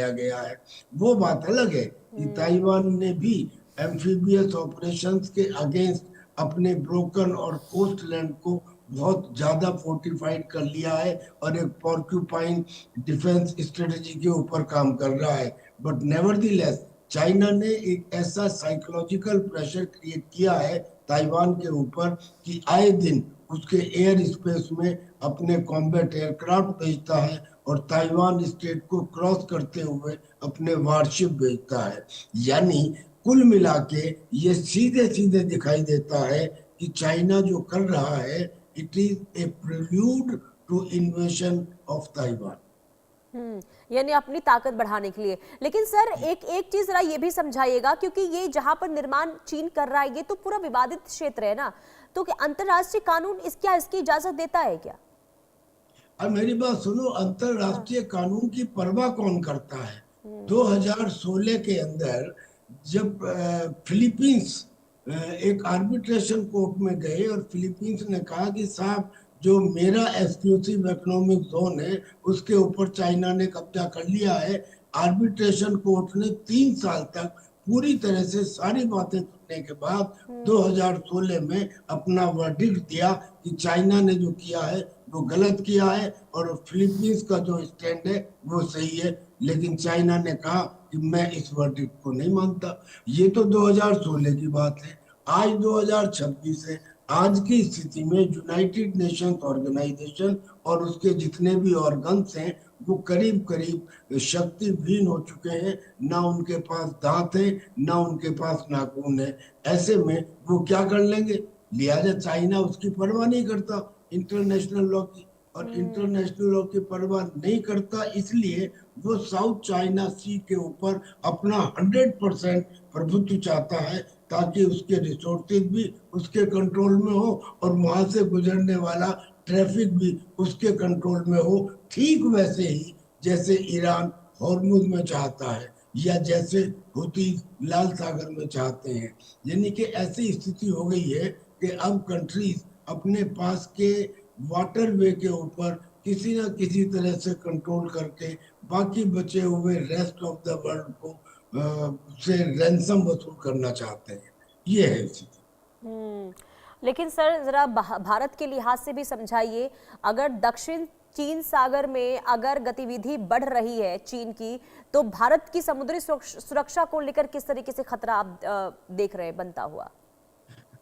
दिखाया गया है। वो बात अलग है कि ताइवान ने भी एम्फीबियस ऑपरेशंस के अगेंस्ट अपने ब्रोकन और कोस्ट लैंड को बहुत ज्यादा फोर्टिफाइड कर लिया है और एक पॉर्क्यूपाइन डिफेंस स्ट्रेटजी के ऊपर काम कर रहा है। बट नेवरदीलेस चाइना ने एक ऐसा साइकोलॉजिकल प्रेशर क्रिएट किया है ताइवान के ऊपर कि आए दिन उसके एयर स्पेस में अपने कॉम्बैट एयरक्राफ्ट भेजता है और ताइवान स्टेट को क्रॉस करते हुए अपने वारशिप भेजता है। यानी कुल मिला के ये सीधे सीधे दिखाई देता है कि चाइना जो कर रहा है, it is a prelude to invasion of Taiwan. यानी अपनी ताकत बढ़ाने के लिए। लेकिन सर एक एक चीज जरा ये भी समझाइएगा, क्योंकि ये जहां पर निर्माण चीन कर रहा है ये तो पूरा विवादित क्षेत्र है ना, तो कि अंतरराष्ट्रीय कानून इसकी इजाजत देता है क्या? अब मेरी बात सुनो, हाँ। अंतरराष्ट्रीय कानून की परवाह कौन करता है? 2016 के अंदर जब फिलीपींस एक आर्बिट्रेशन कोर्ट में गए और फिलीपींस ने कहा कि साहब जो मेरा एक्सक्लूसिव इकोनॉमिक जोन है उसके ऊपर चाइना ने कब्जा कर लिया है, आर्बिट्रेशन कोर्ट ने 3 साल तक पूरी तरह से सारी बातें सुनने के बाद 2016 में अपना वर्डिक्ट दिया कि चाइना ने जो किया है वो गलत किया है और फिलीपींस का जो स्टैंड है वो सही है। लेकिन चाइना ने कहा कि मैं इस वर्डिक्ट को नहीं मानता। ये तो 2016 की बात है। आज 2026 है। आज की स्थिति में यूनाइटेड नेशंस ऑर्गेनाइजेशन और उसके जितने भी ऑर्गन्स हैं वो करीब करीब शक्ति विहीन हो चुके हैं। ना उनके पास दांत है, ना उनके पास नाखून है। ऐसे में वो क्या कर लेंगे? लिहाजा चाइना उसकी परवाह नहीं करता इंटरनेशनल लॉ की, और इंटरनेशनल लॉ की परवाह नहीं करता, इसलिए वो साउथ चाइना सी के ऊपर अपना 100% प्रभुत्व चाहता है, ताकि उसके रिसोर्सेज भी उसके कंट्रोल में हो और वहां से गुजरने वाला ट्रैफिक भी उसके कंट्रोल में हो। ठीक वैसे ही जैसे ईरान हॉर्मुज में चाहता है या जैसे हुती लाल सागर में चाहते हैं। यानी कि ऐसी स्थिति हो गई है कि अब कंट्रीज अपने पास के वाटरवे के ऊपर किसी न किसी तरह से कंट्रोल करके बाकी बचे हुए रेस्ट ऑफ द वर्ल्ड को से रैंसम वसूल करना चाहते हैं। ये है स्थिति। हम्म। लेकिन सर जरा भारत के लिहाज से भी समझाइए, अगर दक्षिण चीन सागर में अगर गतिविधि बढ़ रही है चीन की, तो भारत की समुद्री सुरक्षा को लेकर किस तरीके से खतरा आप देख रहे हैं बनता हुआ?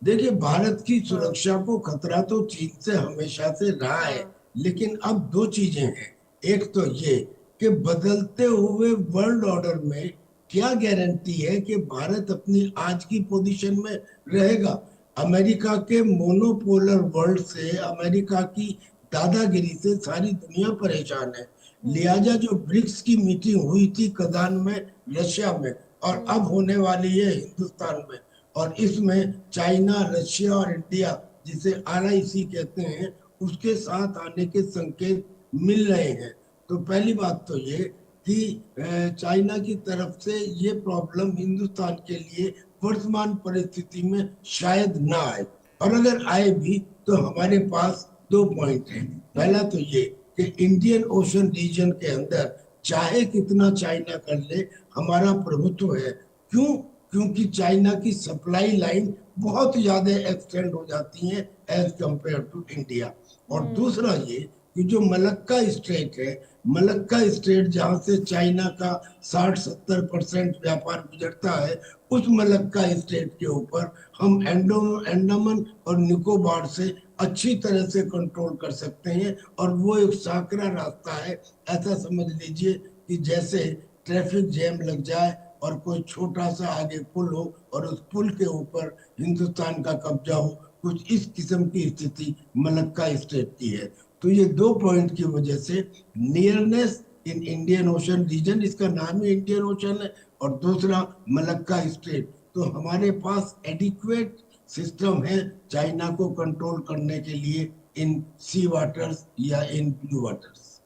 देखिए, भारत की हाँ। सुरक्षा को खतरा तो चीन से हमेशा से रहा है। हाँ। लेकिन अब दो चीजें हैं। एक तो ये कि बदलते हुए वर्ल्ड ऑर्डर में क्या गारंटी है कि भारत अपनी आज की पोजीशन में रहेगा? अमेरिका के मोनोपोलर वर्ल्ड से, अमेरिका की दादागिरी से सारी दुनिया परेशान है। लिहाजा जो ब्रिक्स की मीटिंग हुई थी कजान में, रशिया में, और अब होने वाली है हिंदुस्तान में, और इसमें चाइना, रशिया और इंडिया, जिसे RIC कहते हैं, उसके साथ आने के संकेत मिल रहे हैं। तो पहली बात तो ये कि चाइना की तरफ से ये प्रॉब्लम हिंदुस्तान के लिए वर्तमान परिस्थिति में शायद ना आए, और अगर आए भी तो हमारे पास दो पॉइंट हैं। पहला तो ये कि इंडियन ओशन रीजन के अंदर चाहे कितना चाइना कर ले, हमारा प्रभुत्व है। क्यों? क्योंकि चाइना की सप्लाई लाइन बहुत ज्यादा एक्सटेंड हो जाती है एज कंपेयर टू इंडिया। और दूसरा ये कि जो मलक्का स्ट्रेट है, मलक्का स्ट्रेट जहां से चाइना का 60-70% व्यापार गुजरता है, उस मलक्का स्ट्रेट के ऊपर हम अंडमान और निकोबार से अच्छी तरह से कंट्रोल कर सकते हैं। और वो एक साकरा रास्ता है। ऐसा समझ लीजिए कि जैसे ट्रैफिक जैम लग जाए और कोई छोटा सा आगे पुल हो और उस पुल के ऊपर हिंदुस्तान का कब्जा हो, कुछ इस किस्म की स्थिति मलक्का स्टेट की है। तो ये दो पॉइंट की वजह से nearness in Indian Ocean region, इसका नाम ही इंडियन ओशन है, और दूसरा मलक्का स्टेट, तो हमारे पास एडिक्वेट सिस्टम है चाइना को कंट्रोल करने के लिए इन सी वाटर्स या इन ब्लू वाटर्स।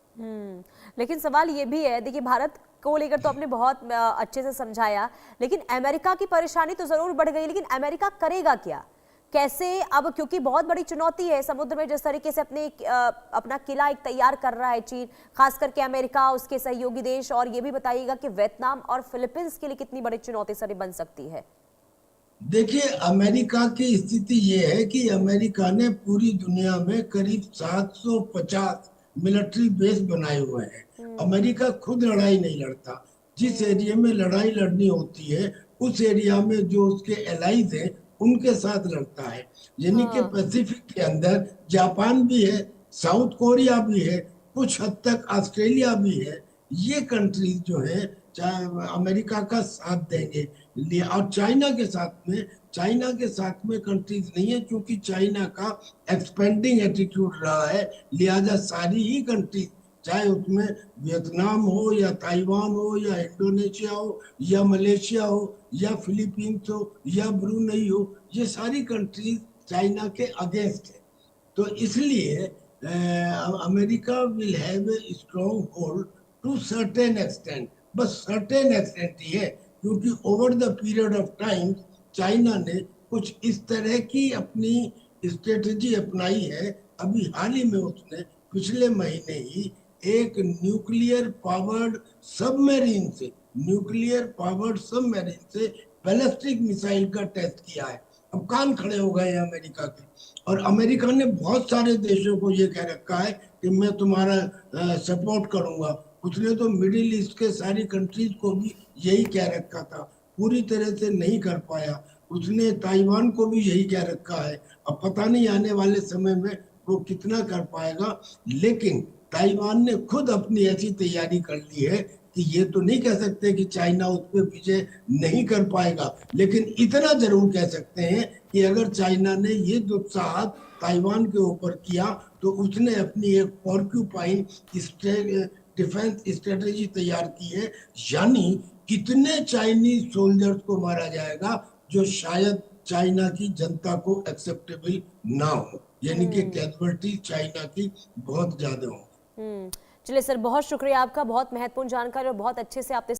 लेकिन सवाल ये भी है, देखिए भारत को लेकर तो आपने बहुत अच्छे से समझाया, लेकिन अमेरिका की परेशानी तो जरूर बढ़ गई, लेकिन अमेरिका करेगा क्या? कैसे अब, क्योंकि बहुत बड़ी चुनौती है समुद्र में जिस तरीके से अपना किला एक तैयार कर रहा है चीन, खास करके अमेरिका, उसके सहयोगी देश, और ये भी बताइएगा कि वियतनाम और फिलीपींस के लिए कितनी बड़ी चुनौती सर बन सकती है। देखिए, अमेरिका की स्थिति ये है कि अमेरिका ने पूरी दुनिया में करीब 750 मिलिट्री बेस बनाए हुए हैं। अमेरिका खुद लड़ाई नहीं लड़ता। जिस एरिया में लड़ाई लड़नी होती है उस एरिया में जो उसके एलाइज हैं उनके साथ लड़ता है। यानी कि हाँ। पैसिफिक के अंदर जापान भी है, साउथ कोरिया भी है, कुछ हद तक ऑस्ट्रेलिया भी है। ये कंट्रीज जो है अमेरिका का साथ देंगे। और चाइना के साथ में कंट्रीज नहीं है, क्योंकि चाइना का एक्सपेंडिंग एटीट्यूड रहा है। लिहाजा सारी ही कंट्रीज, चाहे उसमें वियतनाम हो या ताइवान हो या इंडोनेशिया हो या मलेशिया हो या फिलीपींस हो या ब्रुनई हो, ये सारी कंट्रीज चाइना के अगेंस्ट है। तो इसलिए America will have a strong hold to certain extent. बस सर्टेन एक्सटेंट ही है, क्योंकि over the period of time China ने कुछ इस तरह की अपनी स्ट्रेटजी अपनाई है। अभी हाल ही में उसने पिछले महीने ही एक न्यूक्लियर पावर्ड सबमरीन से बैलिस्टिक मिसाइल का टेस्ट किया है। अब कान खड़े हो गए हैं अमेरिका के। और अमेरिका ने बहुत सारे देशों को ये कह रखा है कि मैं तुम्हारा सपोर्ट करूंगा। उसने तो मिडिल ईस्ट के सारी कंट्रीज को भी यही कह रखा था, पूरी तरह से नहीं कर पाया। उसने ताइवान को भी यही कह रखा है। अब पता नहीं आने वाले समय में वो कितना कर पाएगा। लेकिन ताइवान ने खुद अपनी ऐसी तैयारी कर ली है कि ये तो नहीं कह सकते कि चाइना उस पर विजय नहीं कर पाएगा, लेकिन इतना जरूर कह सकते हैं कि अगर चाइना ने ये दुस्साहस ताइवान के ऊपर किया तो उसने अपनी एक पॉर्क्यूपाइन डिफेंस स्ट्रेटेजी तैयार की है। यानी कितने चाइनीज सोल्जर्स को मारा जाएगा जो शायद चाइना की जनता को एक्सेप्टेबल ना हो, यानी कि कैजुअलिटी चाइना की बहुत ज्यादा हो। चलिए सर, बहुत शुक्रिया आपका, बहुत महत्वपूर्ण जानकारी और बहुत अच्छे से आपने